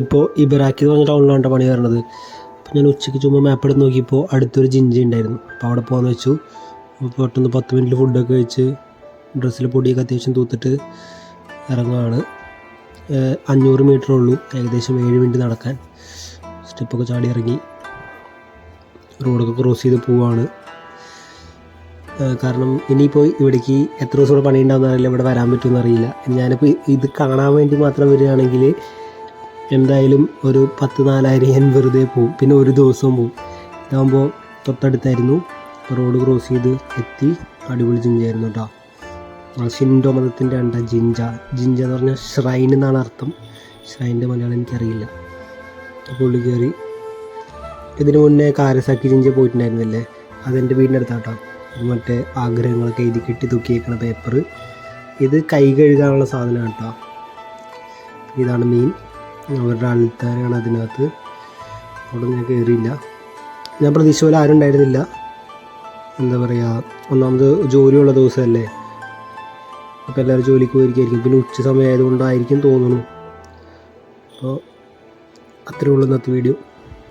ഇപ്പോൾ ഇബറാക്കി എന്ന് പറഞ്ഞ ടൗണിലാണ് പണി വരുന്നത്. അപ്പോൾ ഞാൻ ഉച്ചയ്ക്ക് ചുമ്മാ മാപ്പ് എടുത്ത് നോക്കിയപ്പോൾ അടുത്തൊരു ജിഞ്ചി ഉണ്ടായിരുന്നു. അപ്പോൾ അവിടെ പോകാമെന്ന് വെച്ചു. അപ്പോൾ പെട്ടെന്ന് 10 മിനിറ്റിൽ ഫുഡൊക്കെ കഴിച്ച് ഡ്രസ്സിൽ പൊടിയൊക്കെ അത്യാവശ്യം തൂത്തിട്ട് ഇറങ്ങുകയാണ്. 500 മീറ്ററേ ഉള്ളൂ, ഏകദേശം 7 മിനിറ്റ് നടക്കാൻ. സ്റ്റെപ്പൊക്കെ ചാടി ഇറങ്ങി റോഡൊക്കെ ക്രോസ് ചെയ്ത് പോവാണ്. കാരണം ഇനിയിപ്പോൾ ഇവിടേക്ക് എത്ര ദിവസം കൂടെ പണിയുണ്ടാവുമെന്ന് അറിയില്ല, ഇവിടെ വരാൻ പറ്റുമെന്ന് അറിയില്ല. ഞാനിപ്പോൾ ഇത് കാണാൻ വേണ്ടി മാത്രം വരികയാണെങ്കിൽ എന്തായാലും ഒരു 10,000-4,000 ഞാൻ വെറുതെ പോവും, പിന്നെ ഒരു ദിവസവും പോവും. ഇതാകുമ്പോൾ തൊട്ടടുത്തായിരുന്നു. റോഡ് ക്രോസ് ചെയ്ത് എത്തി. അടിപൊളി ജിഞ്ചായിരുന്നു കേട്ടോ. ഷിൻഡോ മതത്തിൻ്റെ ഉണ്ട് ജിഞ്ച. ജിഞ്ച എന്ന് പറഞ്ഞാൽ ഷ്രൈൻ എന്നാണ് അർത്ഥം. ഷ്രൈൻ്റെ മലയാളം എനിക്കറിയില്ല. അപ്പോൾ ഉള്ളിൽ കയറി. ഇതിന് മുന്നേ കാരസാക്കി ജിഞ്ച പോയിട്ടുണ്ടായിരുന്നില്ലേ, അതെൻ്റെ വീടിൻ്റെ അടുത്താട്ടോ. ഇത് മറ്റേ ആഗ്രഹങ്ങളൊക്കെ എഴുതി കെട്ടി തൂക്കിയേക്കണ പേപ്പർ. ഇത് കൈ കഴുകാനുള്ള സാധനമാണ് കേട്ടോ. ഇതാണ് മീൻ, അവരുടെ ആൾക്കാരാണ് അതിനകത്ത്. അവിടെ ഞാൻ കയറിയില്ല. ഞാൻ പ്രതീക്ഷ പോലെ ആരും ഉണ്ടായിരുന്നില്ല. എന്താ പറയുക, ഒന്നാമത് ജോലിയുള്ള ദിവസമല്ലേ, അപ്പോൾ എല്ലാവരും ജോലിക്ക് പോയിരിക്കും. പിന്നെ ഉച്ച സമയം ആയതുകൊണ്ടായിരിക്കും തോന്നുന്നു. അപ്പോൾ അത്രയേ ഉള്ളൂ ഇന്നത്തെ വീഡിയോ.